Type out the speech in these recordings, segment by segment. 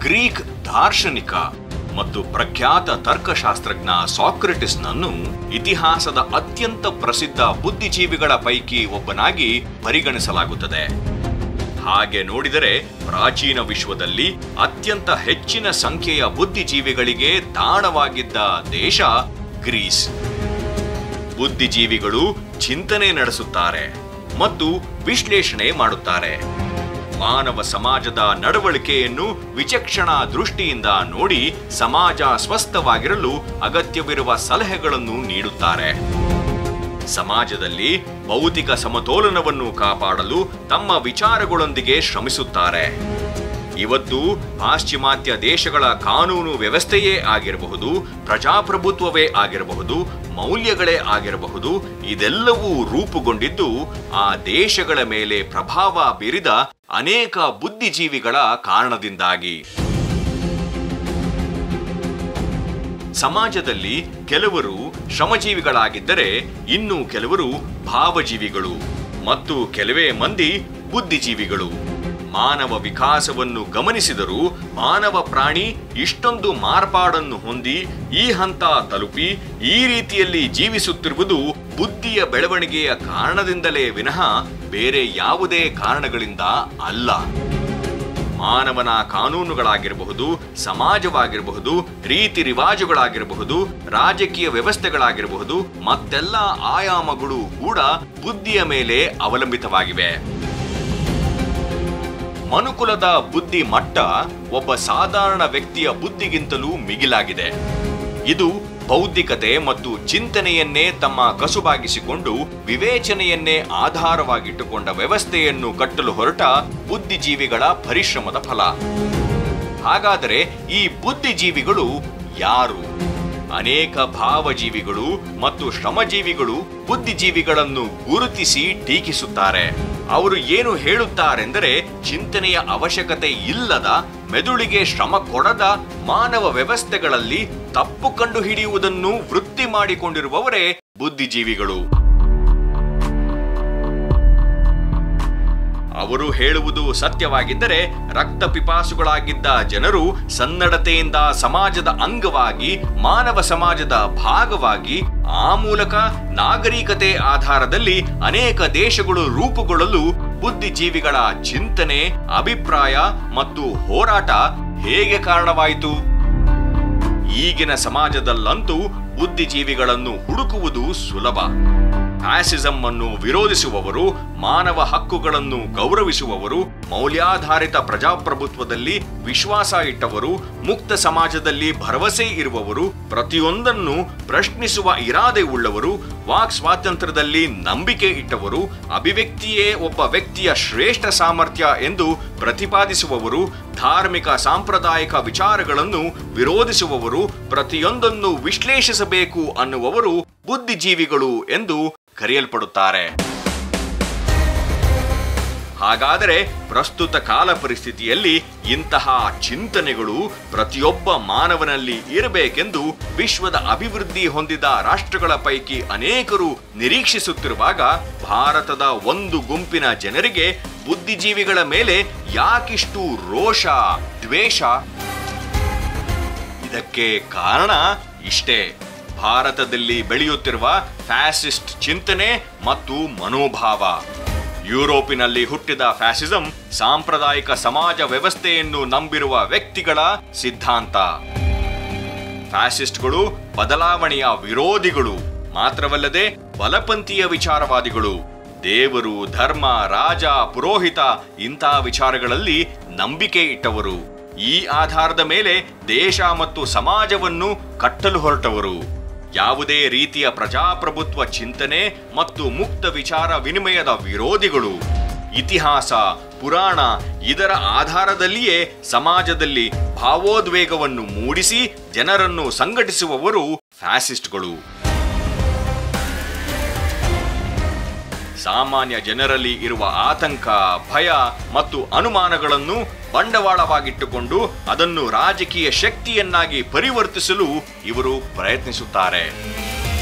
Greek ದಾರ್ಶನಿಕ ಮತ್ತು ಪ್ರಖ್ಯಾತ ತರ್ಕಶಾಸ್ತ್ರಜ್ಞ ಸಾಕ್ರೆಟಿಸ್ನನ್ನು ಇತಿಹಾಸದ ಅತ್ಯಂತ ಪ್ರಸಿದ್ಧ ಬುದ್ಧಿಜೀವಿಗಳ ಪೈಕಿ ಒಬ್ಬನಾಗಿ ಪರಿಗಣಿಸಲಾಗುತ್ತದೆ. ಹಾಗೆ ನೋಡಿದರೆ ಪ್ರಾಚೀನ ವಿಶ್ವದಲ್ಲಿ ಅತ್ಯಂತ ಹೆಚ್ಚಿನ ಸಂಖ್ಯೆಯ ಬುದ್ಧಿಜೀವಿಗಳಿಗೆ ತಾಣವಾಗಿದ್ದ ದೇಶ ಗ್ರೀಸ್. ಬುದ್ಧಿಜೀವಿಗಳು ಚಿಂತನೆ ನಡೆಸುತ್ತಾರೆ ಮತ್ತು ವಿಶ್ಲೇಷಣೆ ಮಾಡುತ್ತಾರೆ. ಮಾನವ ಸಮಾಜದ ನಡವಳಿಕೆಯನ್ನು ವಿಚಕ್ಷಣಾ ದೃಷ್ಟಿಯಿಂದ ನೋಡಿ ಸಮಾಜ ಸ್ವಸ್ಥವಾಗಿರಲು ಅಗತ್ಯವಿರುವ ಸಲಹೆಗಳನ್ನು ನೀಡುತ್ತಾರೆ. ಸಮಾಜದಲ್ಲಿ ಭೌತಿಕ ಸಮತೋಲನವನ್ನು ಕಾಪಾಡಲು ತಮ್ಮ ವಿಚಾರಗಳೊಂದಿಗೆ ಶ್ರಮಿಸುತ್ತಾರೆ. ಇವತ್ತು ಪಾಶ್ಚಿಮಾತ್ಯ ದೇಶಗಳ ಕಾನೂನು ವ್ಯವಸ್ಥೆಯೇ ಆಗಿರಬಹುದು, ಪ್ರಜಾಪ್ರಭುತ್ವವೇ ಆಗಿರಬಹುದು, ಮೌಲ್ಯಗಳೇ ಆಗಿರಬಹುದು, ಇದೆಲ್ಲವೂ ರೂಪುಗೊಂಡಿದ್ದು ಆ ದೇಶಗಳ ಮೇಲೆ ಪ್ರಭಾವ ಬೀರಿದ ಅನೇಕ ಬುದ್ಧಿಜೀವಿಗಳ ಕಾರಣದಿಂದಾಗಿ. ಸಮಾಜದಲ್ಲಿ ಕೆಲವರು ಶ್ರಮಜೀವಿಗಳಾಗಿದ್ದರೆ ಇನ್ನು ಕೆಲವರು ಭಾವಜೀವಿಗಳು ಮತ್ತು ಕೆಲವೇ ಮಂದಿ ಬುದ್ಧಿಜೀವಿಗಳು. ಮಾನವ ವಿಕಾಸವನ್ನು ಗಮನಿಸಿದರೂ ಮಾನವ ಪ್ರಾಣಿ ಇಷ್ಟೊಂದು ಮಾರ್ಪಾಡನ್ನು ಹೊಂದಿ ಈ ಹಂತ ತಲುಪಿ ಈ ರೀತಿಯಲ್ಲಿ ಜೀವಿಸುತ್ತಿರುವುದು ಬುದ್ಧಿಯ ಬೆಳವಣಿಗೆಯ ಕಾರಣದಿಂದಲೇ ವಿನಃ ಬೇರೆ ಯಾವುದೇ ಕಾರಣಗಳಿಂದ ಅಲ್ಲ. ಮಾನವನ ಕಾನೂನುಗಳಾಗಿರಬಹುದು, ಸಮಾಜವಾಗಿರಬಹುದು, ರೀತಿ ರಿವಾಜುಗಳಾಗಿರಬಹುದು, ರಾಜಕೀಯ ವ್ಯವಸ್ಥೆಗಳಾಗಿರಬಹುದು, ಮತ್ತೆಲ್ಲ ಆಯಾಮಗಳು ಕೂಡ ಬುದ್ಧಿಯ ಮೇಲೆ ಅವಲಂಬಿತವಾಗಿವೆ. ಮನುಕುಲದ ಬುದ್ಧಿ ಮಟ್ಟ ಒಬ್ಬ ಸಾಧಾರಣ ವ್ಯಕ್ತಿಯ ಬುದ್ಧಿಗಿಂತಲೂ ಮಿಗಿಲಾಗಿದೆ. ಇದು ಬೌದ್ಧಿಕತೆ ಮತ್ತು ಚಿಂತನೆಯನ್ನೇ ತಮ್ಮ ಕಸುಬಾಗಿಸಿಕೊಂಡು ವಿವೇಚನೆಯನ್ನೇ ಆಧಾರವಾಗಿಟ್ಟುಕೊಂಡ ವ್ಯವಸ್ಥೆಯನ್ನು ಕಟ್ಟಲು ಹೊರಟ ಬುದ್ಧಿಜೀವಿಗಳ ಪರಿಶ್ರಮದ ಫಲ. ಹಾಗಾದರೆ ಈ ಬುದ್ಧಿಜೀವಿಗಳು ಯಾರು? ಅನೇಕ ಭಾವಜೀವಿಗಳು ಮತ್ತು ಶ್ರಮಜೀವಿಗಳು ಬುದ್ಧಿಜೀವಿಗಳನ್ನು ಗುರುತಿಸಿ ಟೀಕಿಸುತ್ತಾರೆ. ಅವರು ಏನು ಹೇಳುತ್ತಾರೆಂದರೆ, ಚಿಂತನೆಯ ಅವಶ್ಯಕತೆ ಇಲ್ಲದ, ಮೆದುಳಿಗೆ ಶ್ರಮ ಕೊಡದ ಮಾನವ ವ್ಯವಸ್ಥೆಗಳಲ್ಲಿ ತಪ್ಪು ಕಂಡುಹಿಡಿಯುವುದನ್ನು ವೃತ್ತಿ ಮಾಡಿಕೊಂಡಿರುವವರೇ ಬುದ್ಧಿಜೀವಿಗಳು. ಅವರು ಹೇಳುವುದು ಸತ್ಯವಾಗಿದ್ದರೆ ರಕ್ತ ಪಿಪಾಸುಗಳಾಗಿದ್ದ ಜನರು ಸನ್ನಡತೆಯಿಂದ ಸಮಾಜದ ಅಂಗವಾಗಿ, ಮಾನವ ಸಮಾಜದ ಭಾಗವಾಗಿ, ಆ ಮೂಲಕ ನಾಗರಿಕತೆ ಆಧಾರದಲ್ಲಿ ಅನೇಕ ದೇಶಗಳು ರೂಪುಗೊಳ್ಳಲು ಬುದ್ಧಿಜೀವಿಗಳ ಚಿಂತನೆ, ಅಭಿಪ್ರಾಯ ಮತ್ತು ಹೋರಾಟ ಹೇಗೆ ಕಾರಣವಾಯಿತು? ಈಗಿನ ಸಮಾಜದಲ್ಲಂತೂ ಬುದ್ಧಿಜೀವಿಗಳನ್ನು ಹುಡುಕುವುದು ಸುಲಭ. ಫ್ಯಾಸಿಸಂ ಅನ್ನು ವಿರೋಧಿಸುವವರು, ಮಾನವ ಹಕ್ಕುಗಳನ್ನು ಗೌರವಿಸುವವರು, ಮೌಲ್ಯಾಧಾರಿತ ಪ್ರಜಾಪ್ರಭುತ್ವದಲ್ಲಿ ವಿಶ್ವಾಸ ಇಟ್ಟವರು, ಮುಕ್ತ ಸಮಾಜದಲ್ಲಿ ಭರವಸೆ ಇರುವವರು, ಪ್ರತಿಯೊಂದನ್ನು ಪ್ರಶ್ನಿಸುವ ಇರಾದೆ ಉಳ್ಳವರು, ವಾಕ್ ಸ್ವಾತಂತ್ರ್ಯದಲ್ಲಿ ನಂಬಿಕೆ ಇಟ್ಟವರು, ಅಭಿವ್ಯಕ್ತಿಯೇ ಒಬ್ಬ ವ್ಯಕ್ತಿಯ ಶ್ರೇಷ್ಠ ಸಾಮರ್ಥ್ಯ ಎಂದು ಪ್ರತಿಪಾದಿಸುವವರು, ಧಾರ್ಮಿಕ ಸಾಂಪ್ರದಾಯಿಕ ವಿಚಾರಗಳನ್ನು ವಿರೋಧಿಸುವವರು, ಪ್ರತಿಯೊಂದನ್ನು ವಿಶ್ಲೇಷಿಸಬೇಕು ಅನ್ನುವವರು ಬುದ್ಧಿಜೀವಿಗಳು ಎಂದು ಕರೆಯಲ್ಪಡುತ್ತಾರೆ. ಹಾಗಾದರೆ ಪ್ರಸ್ತುತ ಕಾಲ ಪರಿಸ್ಥಿತಿಯಲ್ಲಿ ಇಂತಹ ಚಿಂತನೆಗಳು ಪ್ರತಿಯೊಬ್ಬ ಮಾನವನಲ್ಲಿ ಇರಬೇಕೆಂದು ವಿಶ್ವದ ಅಭಿವೃದ್ಧಿ ಹೊಂದಿದ ರಾಷ್ಟ್ರಗಳ ಪೈಕಿ ಅನೇಕರು ನಿರೀಕ್ಷಿಸುತ್ತಿರುವಾಗ, ಭಾರತದ ಒಂದು ಗುಂಪಿನ ಜನರಿಗೆ ಬುದ್ಧಿಜೀವಿಗಳ ಮೇಲೆ ಯಾಕಿಷ್ಟು ರೋಷ, ದ್ವೇಷ? ಇದಕ್ಕೆ ಕಾರಣ ಇಷ್ಟೇ: ಭಾರತದಲ್ಲಿ ಬೆಳೆಯುತ್ತಿರುವ ಫ್ಯಾಸಿಸ್ಟ್ ಚಿಂತನೆ ಮತ್ತು ಮನೋಭಾವ. ಯುರೋಪಿನಲ್ಲಿ ಹುಟ್ಟಿದ ಫ್ಯಾಸಿಸಂ ಸಾಂಪ್ರದಾಯಿಕ ಸಮಾಜ ವ್ಯವಸ್ಥೆಯನ್ನು ನಂಬಿರುವ ವ್ಯಕ್ತಿಗಳ ಸಿದ್ಧಾಂತ. ಫ್ಯಾಸಿಸ್ಟ್ಗಳು ಬದಲಾವಣೆಯ ವಿರೋಧಿಗಳು, ಮಾತ್ರವಲ್ಲದೆ ಬಲಪಂಥೀಯ ವಿಚಾರವಾದಿಗಳು. ದೇವರು, ಧರ್ಮ, ರಾಜ, ಪುರೋಹಿತ ಇಂಥ ವಿಚಾರಗಳಲ್ಲಿ ನಂಬಿಕೆ ಇಟ್ಟವರು. ಈ ಆಧಾರದ ಮೇಲೆ ದೇಶ ಮತ್ತು ಸಮಾಜವನ್ನು ಕಟ್ಟಲು ಹೊರಟವರು. ಯಾವುದೇ ರೀತಿಯ ಪ್ರಜಾಪ್ರಭುತ್ವ ಚಿಂತನೆ ಮತ್ತು ಮುಕ್ತ ವಿಚಾರ ವಿನಿಮಯದ ವಿರೋಧಿಗಳು. ಇತಿಹಾಸ, ಪುರಾಣ ಇದರ ಆಧಾರದಲ್ಲಿಯೇ ಸಮಾಜದಲ್ಲಿ ಭಾವೋದ್ವೇಗವನ್ನು ಮೂಡಿಸಿ ಜನರನ್ನು ಸಂಘಟಿಸುವವರು ಫ್ಯಾಸಿಸ್ಟ್ಗಳು. ಸಾಮಾನ್ಯ ಜನರಲ್ಲಿ ಇರುವ ಆತಂಕ, ಭಯ ಮತ್ತು ಅನುಮಾನಗಳನ್ನು ಬಂಡವಾಳವಾಗಿಟ್ಟುಕೊಂಡು ಅದನ್ನು ರಾಜಕೀಯ ಶಕ್ತಿಯನ್ನಾಗಿ ಪರಿವರ್ತಿಸಲು ಇವರು ಪ್ರಯತ್ನಿಸುತ್ತಾರೆ.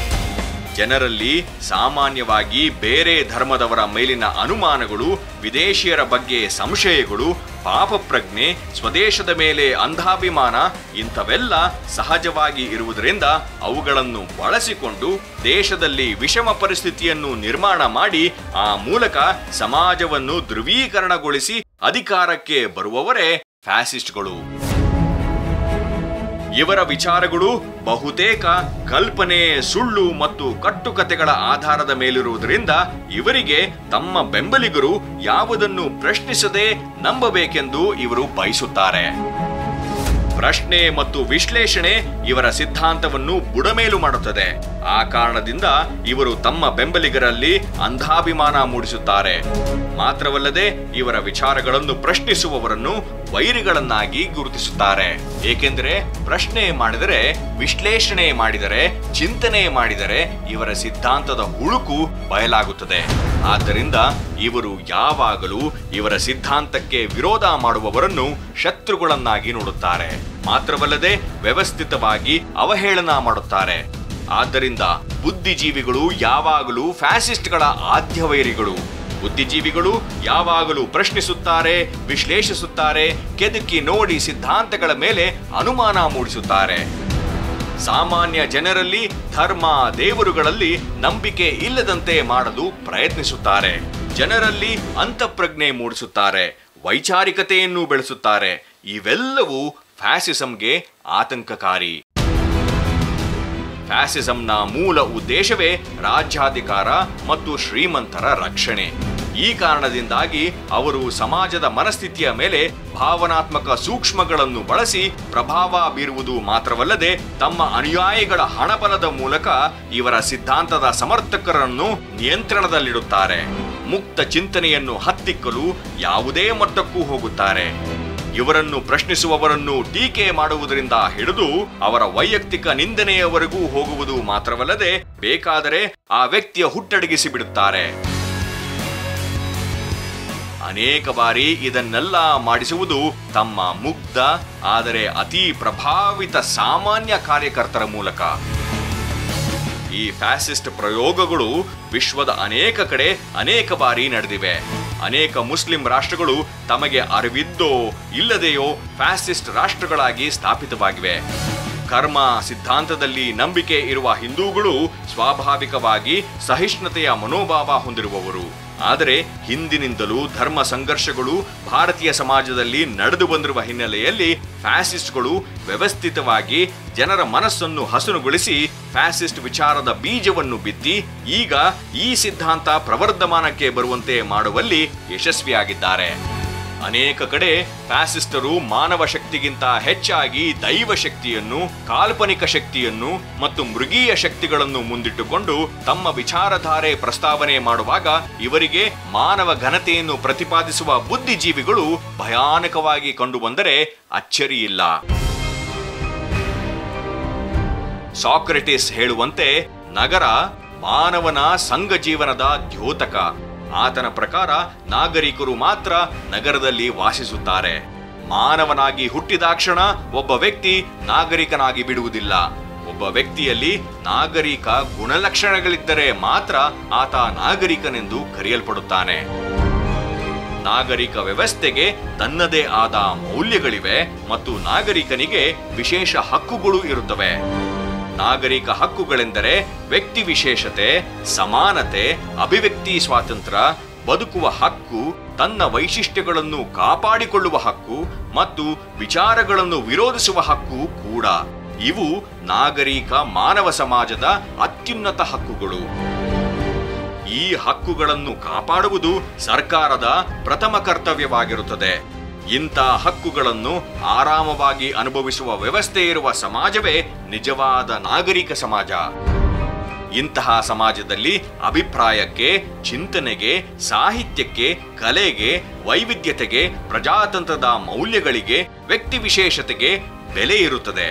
ಜನರಲ್ಲಿ ಸಾಮಾನ್ಯವಾಗಿ ಬೇರೆ ಧರ್ಮದವರ ಮೇಲಿನ ಅನುಮಾನಗಳು, ವಿದೇಶಿಯರ ಬಗ್ಗೆ ಸಂಶಯಗಳು, ಪಾಪಪ್ರಜ್ಞೆ, ಸ್ವದೇಶದ ಮೇಲೆ ಅಂಧಾಭಿಮಾನ ಇಂಥವೆಲ್ಲ ಸಹಜವಾಗಿ ಇರುವುದರಿಂದ ಅವುಗಳನ್ನು ಬಳಸಿಕೊಂಡು ದೇಶದಲ್ಲಿ ವಿಷಮ ಪರಿಸ್ಥಿತಿಯನ್ನು ನಿರ್ಮಾಣ ಮಾಡಿ ಆ ಮೂಲಕ ಸಮಾಜವನ್ನು ಧ್ರುವೀಕರಣಗೊಳಿಸಿ ಅಧಿಕಾರಕ್ಕೆ ಬರುವವರೇ ಫ್ಯಾಸಿಸ್ಟ್ಗಳು. ಇವರ ವಿಚಾರಗಳು ಬಹುತೇಕ ಕಲ್ಪನೆ, ಸುಳ್ಳು ಮತ್ತು ಕಟ್ಟುಕತೆಗಳ ಆಧಾರದ ಮೇಲಿರುವುದರಿಂದ ಇವರಿಗೆ ತಮ್ಮ ಬೆಂಬಲಿಗರು ಯಾವುದನ್ನು ಪ್ರಶ್ನಿಸದೆ ನಂಬಬೇಕೆಂದು ಇವರು ಬಯಸುತ್ತಾರೆ. ಪ್ರಶ್ನೆ ಮತ್ತು ವಿಶ್ಲೇಷಣೆ ಇವರ ಸಿದ್ಧಾಂತವನ್ನು ಬುಡಮೇಲು ಮಾಡುತ್ತದೆ. ಆ ಕಾರಣದಿಂದ ಇವರು ತಮ್ಮ ಬೆಂಬಲಿಗರಲ್ಲಿ ಅಂಧಾಭಿಮಾನ ಮೂಡಿಸುತ್ತಾರೆ. ಮಾತ್ರವಲ್ಲದೆ ಇವರ ವಿಚಾರಗಳನ್ನು ಪ್ರಶ್ನಿಸುವವರನ್ನು ವೈರಿಗಳನ್ನಾಗಿ ಗುರುತಿಸುತ್ತಾರೆ. ಏಕೆಂದರೆ ಪ್ರಶ್ನೆ ಮಾಡಿದರೆ, ವಿಶ್ಲೇಷಣೆ ಮಾಡಿದರೆ, ಚಿಂತನೆ ಮಾಡಿದರೆ ಇವರ ಸಿದ್ಧಾಂತದ ಹುಳುಕು ಬಯಲಾಗುತ್ತದೆ. ಆದ್ದರಿಂದ ಇವರು ಯಾವಾಗಲೂ ಇವರ ಸಿದ್ಧಾಂತಕ್ಕೆ ವಿರೋಧ ಮಾಡುವವರನ್ನು ಶತ್ರುಗಳನ್ನಾಗಿ ನೋಡುತ್ತಾರೆ. ಮಾತ್ರವಲ್ಲದೆ ವ್ಯವಸ್ಥಿತವಾಗಿ ಅವಹೇಳನ ಮಾಡುತ್ತಾರೆ. ಆದ್ದರಿಂದ ಬುದ್ಧಿಜೀವಿಗಳು ಯಾವಾಗಲೂ ಫ್ಯಾಸಿಸ್ಟ್ಗಳ ಆದ್ಯ ವೈರಿಗಳು. ಬುದ್ಧಿಜೀವಿಗಳು ಯಾವಾಗಲೂ ಪ್ರಶ್ನಿಸುತ್ತಾರೆ, ವಿಶ್ಲೇಷಿಸುತ್ತಾರೆ, ಕೆದಕಿ ನೋಡಿ ಸಿದ್ಧಾಂತಗಳ ಮೇಲೆ ಅನುಮಾನ ಮೂಡಿಸುತ್ತಾರೆ. ಸಾಮಾನ್ಯ ಜನರಲ್ಲಿ ಧರ್ಮ, ದೇವರುಗಳಲ್ಲಿ ನಂಬಿಕೆ ಇಲ್ಲದಂತೆ ಮಾಡಲು ಪ್ರಯತ್ನಿಸುತ್ತಾರೆ. ಜನರಲ್ಲಿ ಅಂತಃಪ್ರಜ್ಞೆ ಮೂಡಿಸುತ್ತಾರೆ, ವೈಚಾರಿಕತೆಯನ್ನು ಬೆಳೆಸುತ್ತಾರೆ. ಇವೆಲ್ಲವೂ ಫ್ಯಾಸಿಸಂಗೆ ಆತಂಕಕಾರಿ. ಫ್ಯಾಸಿಸಂನ ಮೂಲ ಉದ್ದೇಶವೇ ರಾಜ್ಯಾಧಿಕಾರ ಮತ್ತು ಶ್ರೀಮಂತರ ರಕ್ಷಣೆ. ಈ ಕಾರಣದಿಂದಾಗಿ ಅವರು ಸಮಾಜದ ಮನಸ್ಥಿತಿಯ ಮೇಲೆ ಭಾವನಾತ್ಮಕ ಸೂಕ್ಷ್ಮಗಳನ್ನು ಬಳಸಿ ಪ್ರಭಾವ ಬೀರುವುದು ಮಾತ್ರವಲ್ಲದೆ ತಮ್ಮ ಅನುಯಾಯಿಗಳ ಹಣಬಲದ ಮೂಲಕ ಇವರ ಸಿದ್ಧಾಂತದ ಸಮರ್ಥಕರನ್ನು ನಿಯಂತ್ರಣದಲ್ಲಿಡುತ್ತಾರೆ. ಮುಕ್ತ ಚಿಂತನೆಯನ್ನು ಹತ್ತಿಕ್ಕಲು ಯಾವುದೇ ಮಟ್ಟಕ್ಕೂ ಹೋಗುತ್ತಾರೆ. ಇವರನ್ನು ಪ್ರಶ್ನಿಸುವವರನ್ನು ಟೀಕೆ ಮಾಡುವುದರಿಂದ ಹಿಡಿದು ಅವರ ವೈಯಕ್ತಿಕ ನಿಂದನೆಯವರೆಗೂ ಹೋಗುವುದು ಮಾತ್ರವಲ್ಲದೆ ಬೇಕಾದರೆ ಆ ವ್ಯಕ್ತಿಯ ಹುಟ್ಟಡಗಿಸಿ ಬಿಡುತ್ತಾರೆ. ಅನೇಕ ಬಾರಿ ಇದನ್ನೆಲ್ಲ ಮಾಡಿಸುವುದು ತಮ್ಮ ಮುಗ್ಧ ಆದರೆ ಅತಿ ಪ್ರಭಾವಿತ ಸಾಮಾನ್ಯ ಕಾರ್ಯಕರ್ತರ ಮೂಲಕ. ಈ ಫ್ಯಾಸಿಸ್ಟ್ ಪ್ರಯೋಗಗಳು ವಿಶ್ವದ ಅನೇಕ ಕಡೆ ಅನೇಕ ಬಾರಿ ನಡೆದಿವೆ. ಅನೇಕ ಮುಸ್ಲಿಂ ರಾಷ್ಟ್ರಗಳು ತಮಗೆ ಅರಿವಿದ್ದೋ ಇಲ್ಲದೆಯೋ ಫ್ಯಾಸಿಸ್ಟ್ ರಾಷ್ಟ್ರಗಳಾಗಿ ಸ್ಥಾಪಿತವಾಗಿವೆ. ಕರ್ಮ ಸಿದ್ಧಾಂತದಲ್ಲಿ ನಂಬಿಕೆ ಇರುವ ಹಿಂದೂಗಳು ಸ್ವಾಭಾವಿಕವಾಗಿ ಸಹಿಷ್ಣುತೆಯ ಮನೋಭಾವ ಹೊಂದಿರುವವರು. ಆದರೆ ಹಿಂದಿನಿಂದಲೂ ಧರ್ಮ ಸಂಘರ್ಷಗಳು ಭಾರತೀಯ ಸಮಾಜದಲ್ಲಿ ನಡೆದು ಬಂದಿರುವ ಹಿನ್ನೆಲೆಯಲ್ಲಿ ಫ್ಯಾಸಿಸ್ಟ್ಗಳು ವ್ಯವಸ್ಥಿತವಾಗಿ ಜನರ ಮನಸ್ಸನ್ನು ಹಸನುಗೊಳಿಸಿ ಫ್ಯಾಸಿಸ್ಟ್ ವಿಚಾರದ ಬೀಜವನ್ನು ಬಿತ್ತಿ ಈಗ ಈ ಸಿದ್ಧಾಂತ ಪ್ರವರ್ಧಮಾನಕ್ಕೆ ಬರುವಂತೆ ಮಾಡುವಲ್ಲಿ ಯಶಸ್ವಿಯಾಗಿದ್ದಾರೆ. ಅನೇಕ ಕಡೆ ಫ್ಯಾಸಿಸ್ಟರು ಮಾನವ ಶಕ್ತಿಗಿಂತ ಹೆಚ್ಚಾಗಿ ದೈವ ಶಕ್ತಿಯನ್ನು, ಕಾಲ್ಪನಿಕ ಶಕ್ತಿಯನ್ನು ಮತ್ತು ಮೃಗೀಯ ಶಕ್ತಿಗಳನ್ನು ಮುಂದಿಟ್ಟುಕೊಂಡು ತಮ್ಮ ವಿಚಾರಧಾರೆ ಪ್ರಸ್ತಾವನೆ ಮಾಡುವಾಗ ಇವರಿಗೆ ಮಾನವ ಘನತೆಯನ್ನು ಪ್ರತಿಪಾದಿಸುವ ಬುದ್ಧಿಜೀವಿಗಳು ಭಯಾನಕವಾಗಿ ಕಂಡುಬಂದರೆ ಅಚ್ಚರಿಯಿಲ್ಲ. ಸಾಕ್ರೆಟಿಸ್ ಹೇಳುವಂತೆ ನಗರ ಮಾನವನ ಸಂಘ ಜೀವನದ ದ್ಯೋತಕ. ಆತನ ಪ್ರಕಾರ ನಾಗರಿಕರು ಮಾತ್ರ ನಗರದಲ್ಲಿ ವಾಸಿಸುತ್ತಾರೆ. ಮಾನವನಾಗಿ ಹುಟ್ಟಿದಾಕ್ಷಣ ಒಬ್ಬ ವ್ಯಕ್ತಿ ನಾಗರಿಕನಾಗಿ ಬಿಡುವುದಿಲ್ಲ. ಒಬ್ಬ ವ್ಯಕ್ತಿಯಲ್ಲಿ ನಾಗರಿಕ ಗುಣಲಕ್ಷಣಗಳಿದ್ದರೆ ಮಾತ್ರ ಆತ ನಾಗರಿಕನೆಂದು ಕರೆಯಲ್ಪಡುತ್ತಾನೆ. ನಾಗರಿಕ ವ್ಯವಸ್ಥೆಗೆ ತನ್ನದೇ ಆದ ಮೌಲ್ಯಗಳಿವೆ ಮತ್ತು ನಾಗರಿಕನಿಗೆ ವಿಶೇಷ ಹಕ್ಕುಗಳು ಇರುತ್ತವೆ. ನಾಗರಿಕ ಹಕ್ಕುಗಳೆಂದರೆ ವ್ಯಕ್ತಿ ವಿಶೇಷತೆ, ಸಮಾನತೆ, ಅಭಿವ್ಯಕ್ತಿ ಸ್ವಾತಂತ್ರ್ಯ, ಬದುಕುವ ಹಕ್ಕು, ತನ್ನ ವೈಶಿಷ್ಟ್ಯಗಳನ್ನು ಕಾಪಾಡಿಕೊಳ್ಳುವ ಹಕ್ಕು ಮತ್ತು ವಿಚಾರಗಳನ್ನು ವಿರೋಧಿಸುವ ಹಕ್ಕು ಕೂಡ. ಇವು ನಾಗರಿಕ ಮಾನವ ಸಮಾಜದ ಅತ್ಯುನ್ನತ ಹಕ್ಕುಗಳು. ಈ ಹಕ್ಕುಗಳನ್ನು ಕಾಪಾಡುವುದು ಸರ್ಕಾರದ ಪ್ರಥಮ ಕರ್ತವ್ಯವಾಗಿರುತ್ತದೆ. ಇಂಥ ಹಕ್ಕುಗಳನ್ನು ಆರಾಮವಾಗಿ ಅನುಭವಿಸುವ ವ್ಯವಸ್ಥೆ ಇರುವ ಸಮಾಜವೇ ನಿಜವಾದ ನಾಗರಿಕ ಸಮಾಜ. ಇಂತಹ ಸಮಾಜದಲ್ಲಿ ಅಭಿಪ್ರಾಯಕ್ಕೆ, ಚಿಂತನೆಗೆ, ಸಾಹಿತ್ಯಕ್ಕೆ, ಕಲೆಗೆ, ವೈವಿಧ್ಯತೆಗೆ, ಪ್ರಜಾತಂತ್ರದ ಮೌಲ್ಯಗಳಿಗೆ, ವ್ಯಕ್ತಿ ವಿಶೇಷತೆಗೆ ಬೆಲೆ ಇರುತ್ತದೆ.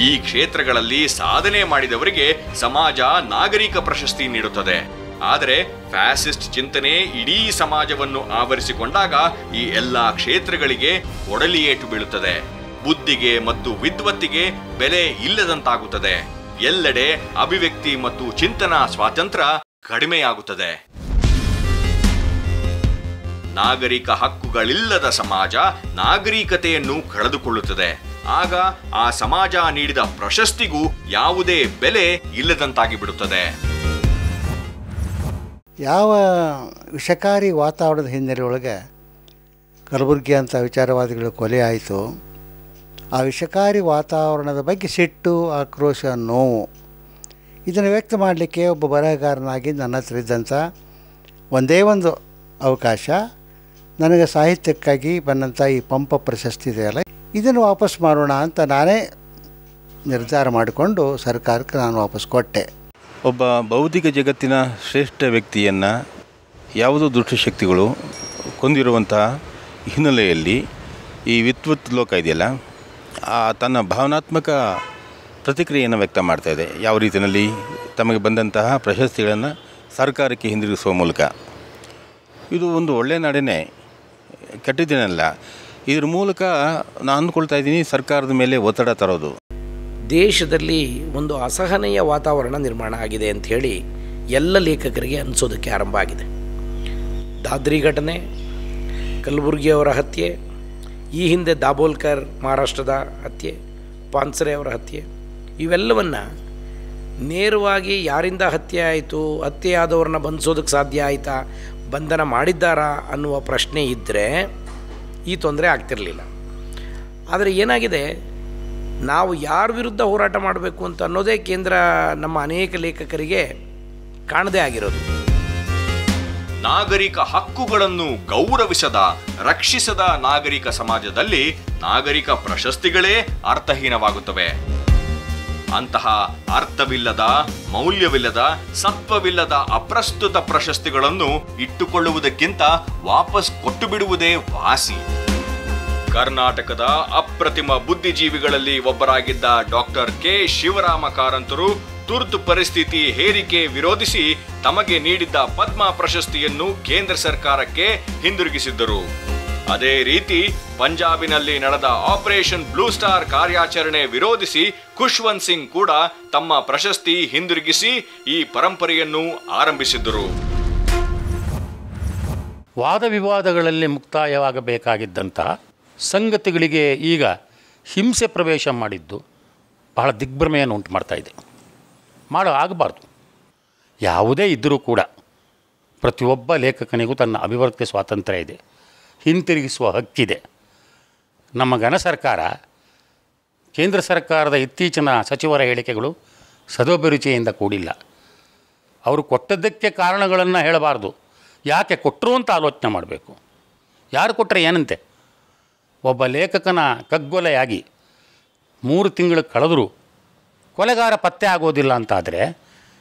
ಈ ಕ್ಷೇತ್ರಗಳಲ್ಲಿ ಸಾಧನೆ ಮಾಡಿದವರಿಗೆ ಸಮಾಜ ನಾಗರಿಕ ಪ್ರಶಸ್ತಿ ನೀಡುತ್ತದೆ. ಆದರೆ ಫ್ಯಾಸಿಸ್ಟ್ ಚಿಂತನೆ ಇಡೀ ಸಮಾಜವನ್ನು ಆವರಿಸಿಕೊಂಡಾಗ ಈ ಎಲ್ಲಾ ಕ್ಷೇತ್ರಗಳಿಗೆ ಒಡಲಿಯೇಟು ಬೀಳುತ್ತದೆ. ಬುದ್ಧಿಗೆ ಮತ್ತು ವಿದ್ವತ್ತಿಗೆ ಬೆಲೆ ಇಲ್ಲದಂತಾಗುತ್ತದೆ. ಎಲ್ಲೆಡೆ ಅಭಿವ್ಯಕ್ತಿ ಮತ್ತು ಚಿಂತನಾ ಸ್ವಾತಂತ್ರ್ಯ ಕಡಿಮೆಯಾಗುತ್ತದೆ. ನಾಗರಿಕ ಹಕ್ಕುಗಳಿಲ್ಲದ ಸಮಾಜ ನಾಗರಿಕತೆಯನ್ನು ಕಳೆದುಕೊಳ್ಳುತ್ತದೆ. ಆಗ ಆ ಸಮಾಜ ನೀಡಿದ ಪ್ರಶಸ್ತಿಗೂ ಯಾವುದೇ ಬೆಲೆ ಇಲ್ಲದಂತಾಗಿ ಬಿಡುತ್ತದೆ. ಯಾವ ವಿಷಕಾರಿ ವಾತಾವರಣದ ಹಿನ್ನೆಲೆಯೊಳಗೆ ಕಲಬುರಗಿ ಅಂತ ವಿಚಾರವಾದಿಗಳು ಕೊಲೆ ಆಯಿತು, ಆ ವಿಷಕಾರಿ ವಾತಾವರಣದ ಬಗ್ಗೆ ಸಿಟ್ಟು, ಆಕ್ರೋಶ, ನೋವು ಇದನ್ನು ವ್ಯಕ್ತ ಮಾಡಲಿಕ್ಕೆ ಒಬ್ಬ ಬರಹಗಾರನಾಗಿ ನನ್ನ ಹತ್ರ ಇದ್ದಂಥ ಒಂದೇ ಒಂದು ಅವಕಾಶ ನನಗೆ ಸಾಹಿತ್ಯಕ್ಕಾಗಿ ಬಂದಂಥ ಈ ಪಂಪ ಪ್ರಶಸ್ತಿ ಇದೆಯಲ್ಲ, ಇದನ್ನು ವಾಪಸ್ ಮಾಡೋಣ ಅಂತ ನಾನೇ ನಿರ್ಧಾರ ಮಾಡಿಕೊಂಡು ಸರ್ಕಾರಕ್ಕೆ ನಾನು ವಾಪಸ್ ಕೊಟ್ಟೆ. ಒಬ್ಬ ಬೌದ್ಧಿಕ ಜಗತ್ತಿನ ಶ್ರೇಷ್ಠ ವ್ಯಕ್ತಿಯನ್ನು ಯಾವುದೋ ದುಷ್ಟಶಕ್ತಿಗಳು ಕೊಂದಿರುವಂತಹ ಹಿನ್ನೆಲೆಯಲ್ಲಿ ಈ ವಿದ್ವತ್ ಲೋಕ ಇದೆಯಲ್ಲ, ತನ್ನ ಭಾವನಾತ್ಮಕ ಪ್ರತಿಕ್ರಿಯೆಯನ್ನು ವ್ಯಕ್ತ ಮಾಡ್ತಾಯಿದೆ. ಯಾವ ರೀತಿಯಲ್ಲಿ ತಮಗೆ ಬಂದಂತಹ ಪ್ರಶಸ್ತಿಗಳನ್ನು ಸರ್ಕಾರಕ್ಕೆ ಹಿಂದಿರುಗಿಸುವ ಮೂಲಕ. ಇದು ಒಂದು ಒಳ್ಳೆಯ ನಡೆನೇ, ಕೆಟ್ಟದ್ದೇನಲ್ಲ. ಇದ್ರ ಮೂಲಕ ನಾನು ಅಂದ್ಕೊಳ್ತಾ ಇದ್ದೀನಿ ಸರ್ಕಾರದ ಮೇಲೆ ಒತ್ತಡ ತರೋದು. ದೇಶದಲ್ಲಿ ಒಂದು ಅಸಹನೀಯ ವಾತಾವರಣ ನಿರ್ಮಾಣ ಆಗಿದೆ ಅಂಥೇಳಿ ಎಲ್ಲ ಲೇಖಕರಿಗೆ ಅನಿಸೋದಕ್ಕೆ ಆರಂಭ ಆಗಿದೆ. ದಾದ್ರಿ ಘಟನೆ, ಕಲಬುರ್ಗಿಯವರ ಹತ್ಯೆ, ಈ ಹಿಂದೆ ದಾಬೋಲ್ಕರ್ ಮಹಾರಾಷ್ಟ್ರದ ಹತ್ಯೆ, ಪಾನ್ಸರೆ ಅವರ ಹತ್ಯೆ, ಇವೆಲ್ಲವನ್ನು ನೇರವಾಗಿ ಯಾರಿಂದ ಹತ್ಯೆ ಆಯಿತು, ಹತ್ಯೆಯಾದವ್ರನ್ನ ಬಂಧಿಸೋದಕ್ಕೆ ಸಾಧ್ಯ ಆಯಿತಾ, ಬಂಧನ ಮಾಡಿದ್ದಾರಾ ಅನ್ನುವ ಪ್ರಶ್ನೆ ಇದ್ದರೆ ಈ ತೊಂದರೆ ಆಗ್ತಿರಲಿಲ್ಲ. ಆದರೆ ಏನಾಗಿದೆ, ನಾವು ಯಾರ ವಿರುದ್ಧ ಹೋರಾಟ ಮಾಡಬೇಕು ಅಂತ ಅನ್ನೋದೇ ಕೇಂದ್ರ ನಮ್ಮ ಅನೇಕ ಲೇಖಕರಿಗೆ ಕಾಣದೇ ಆಗಿರೋದು. ನಾಗರಿಕ ಹಕ್ಕುಗಳನ್ನು ಗೌರವಿಸದ, ರಕ್ಷಿಸದ ನಾಗರಿಕ ಸಮಾಜದಲ್ಲಿ ನಾಗರಿಕ ಪ್ರಶಸ್ತಿಗಳೇ ಅರ್ಥಹೀನವಾಗುತ್ತವೆ. ಅಂತಹ ಅರ್ಥವಿಲ್ಲದ, ಮೌಲ್ಯವಿಲ್ಲದ, ಸತ್ವವಿಲ್ಲದ ಅಪ್ರಸ್ತುತ ಪ್ರಶಸ್ತಿಗಳನ್ನು ಇಟ್ಟುಕೊಳ್ಳುವುದಕ್ಕಿಂತ ವಾಪಸ್ ಕೊಟ್ಟು ಬಿಡುವುದೇ ವಾಸಿ. ಕರ್ನಾಟಕದ ಅಪ್ರತಿಮ ಬುದ್ಧಿಜೀವಿಗಳಲ್ಲಿ ಒಬ್ಬರಾಗಿದ್ದ ಡಾಕ್ಟರ್ ಕೆ ಶಿವರಾಮ ಕಾರಂತರು ತುರ್ತು ಪರಿಸ್ಥಿತಿ ಹೇರಿಕೆ ವಿರೋಧಿಸಿ ತಮಗೆ ನೀಡಿದ್ದ ಪದ್ಮ ಪ್ರಶಸ್ತಿಯನ್ನು ಕೇಂದ್ರ ಸರ್ಕಾರಕ್ಕೆ ಹಿಂದಿರುಗಿಸಿದ್ದರು. ಅದೇ ರೀತಿ ಪಂಜಾಬಿನಲ್ಲಿ ನಡೆದ ಆಪರೇಷನ್ ಬ್ಲೂ ಸ್ಟಾರ್ ಕಾರ್ಯಾಚರಣೆ ವಿರೋಧಿಸಿ ಖುಷ್ವಂತ್ ಸಿಂಗ್ ಕೂಡ ತಮ್ಮ ಪ್ರಶಸ್ತಿ ಹಿಂದಿರುಗಿಸಿ ಈ ಪರಂಪರೆಯನ್ನು ಆರಂಭಿಸಿದ್ದರು. ವಾದ ವಿವಾದಗಳಲ್ಲಿ ಮುಕ್ತಾಯವಾಗಬೇಕಾಗಿದ್ದಂಥ ಸಂಗತಿಗಳಿಗೆ ಈಗ ಹಿಂಸೆ ಪ್ರವೇಶ ಮಾಡಿದ್ದು ಬಹಳ ದಿಗ್ಭ್ರಮೆಯನ್ನು ಉಂಟು ಮಾಡ್ತಾ ಇದೆ. ಆಗಬಾರ್ದು. ಯಾವುದೇ ಇದ್ದರೂ ಕೂಡ ಪ್ರತಿಯೊಬ್ಬ ಲೇಖಕನಿಗೂ ತನ್ನ ಅಭಿವ್ಯಕ್ತಿ ಸ್ವಾತಂತ್ರ್ಯ ಇದೆ, ಹಿಂತಿರುಗಿಸುವ ಹಕ್ಕಿದೆ. ನಮ್ಮ ಘನ ಸರ್ಕಾರ, ಕೇಂದ್ರ ಸರ್ಕಾರದ ಇತ್ತೀಚಿನ ಸಚಿವರ ಹೇಳಿಕೆಗಳು ಸದಭಿರುಚಿಯಿಂದ ಕೂಡಿಲ್ಲ. ಅವರು ಕೊಟ್ಟದ್ದಕ್ಕೆ ಕಾರಣಗಳನ್ನು ಹೇಳಬಾರ್ದು, ಯಾಕೆ ಕೊಟ್ಟರು ಅಂತ ಆಲೋಚನೆ ಮಾಡಬೇಕು. ಯಾರು ಕೊಟ್ಟರೆ ಏನಂತೆ? ಒಬ್ಬ ಲೇಖಕನ ಕಗ್ಗೊಲೆಯಾಗಿ 3 ತಿಂಗಳು ಕಳೆದರೂ ಕೊಲೆಗಾರ ಪತ್ತೆ ಆಗೋದಿಲ್ಲ ಅಂತಾದರೆ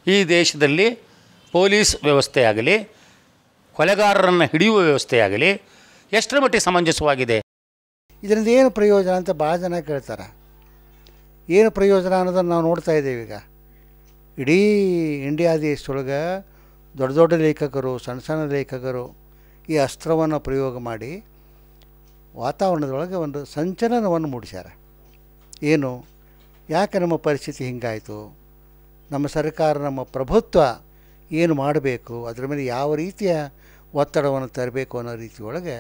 ಈ ದೇಶದಲ್ಲಿ ಪೊಲೀಸ್ ವ್ಯವಸ್ಥೆಯಾಗಲಿ, ಕೊಲೆಗಾರರನ್ನು ಹಿಡಿಯುವ ವ್ಯವಸ್ಥೆಯಾಗಲಿ ಎಷ್ಟರ ಮಟ್ಟಿಗೆ ಸಮಂಜಸವಾಗಿದೆ? ಇದರಿಂದ ಏನು ಪ್ರಯೋಜನ ಅಂತ ಭಾಳ ಜನ ಕೇಳ್ತಾರೆ. ಏನು ಪ್ರಯೋಜನ ಅನ್ನೋದನ್ನು ನಾವು ನೋಡ್ತಾ ಇದ್ದೇವೆ. ಈಗ ಇಡೀ ಇಂಡಿಯಾ ದೇಶದೊಳಗೆ ದೊಡ್ಡ ದೊಡ್ಡ ಲೇಖಕರು, ಸಣ್ಣ ಸಣ್ಣ ಲೇಖಕರು ಈ ಅಸ್ತ್ರವನ್ನು ಪ್ರಯೋಗ ಮಾಡಿ ವಾತಾವರಣದೊಳಗೆ ಒಂದು ಸಂಚಲನವನ್ನು ಮೂಡಿಸ್ಯಾರ. ಏನು, ಯಾಕೆ ನಮ್ಮ ಪರಿಸ್ಥಿತಿ ಹಿಂಗಾಯಿತು, ನಮ್ಮ ಸರ್ಕಾರ, ನಮ್ಮ ಪ್ರಭುತ್ವ ಏನು ಮಾಡಬೇಕು, ಅದರ ಮೇಲೆ ಯಾವ ರೀತಿಯ ಒತ್ತಡವನ್ನು ತರಬೇಕು ಅನ್ನೋ ರೀತಿಯೊಳಗೆ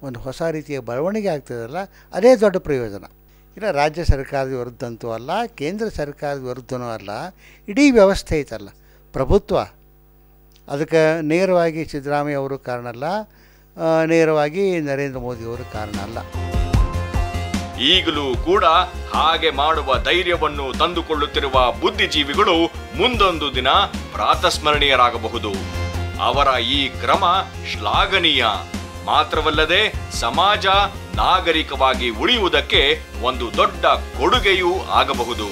ಒಂದು ಹೊಸ ರೀತಿಯ ಬೆಳವಣಿಗೆ ಆಗ್ತದಲ್ಲ, ಅದೇ ದೊಡ್ಡ ಪ್ರಯೋಜನ. ಇಲ್ಲ ರಾಜ್ಯ ಸರ್ಕಾರದ ವಿರುದ್ಧಂತೂ ಅಲ್ಲ, ಕೇಂದ್ರ ಸರ್ಕಾರದ ವಿರುದ್ಧನೂ ಅಲ್ಲ, ಇಡೀ ವ್ಯವಸ್ಥೆ ಐತಲ್ಲ ಪ್ರಭುತ್ವ, ಅದಕ್ಕೆ ನೇರವಾಗಿ ಸಿದ್ದರಾಮಯ್ಯ ಅವರು ಕಾರಣ ಅಲ್ಲ, ನೇರವಾಗಿ ನರೇಂದ್ರ ಮೋದಿಯವರು ಕಾರಣ ಅಲ್ಲ. ಈಗಲೂ ಕೂಡ ಹಾಗೆ ಮಾಡುವ ಧೈರ್ಯವನ್ನು ತಂದುಕೊಳ್ಳುತ್ತಿರುವ ಬುದ್ಧಿಜೀವಿಗಳು ಮುಂದೊಂದು ದಿನ ಪ್ರಾತಸ್ಮರಣೀಯರಾಗಬಹುದು. ಅವರ ಈ ಕ್ರಮ ಶ್ಲಾಘನೀಯ ಮಾತ್ರವಲ್ಲದೆ ಸಮಾಜ ನಾಗರಿಕವಾಗಿ ಉಳಿಯುವುದಕ್ಕೆ ಒಂದು ದೊಡ್ಡ ಕೊಡುಗೆಯೂ ಆಗಬಹುದು.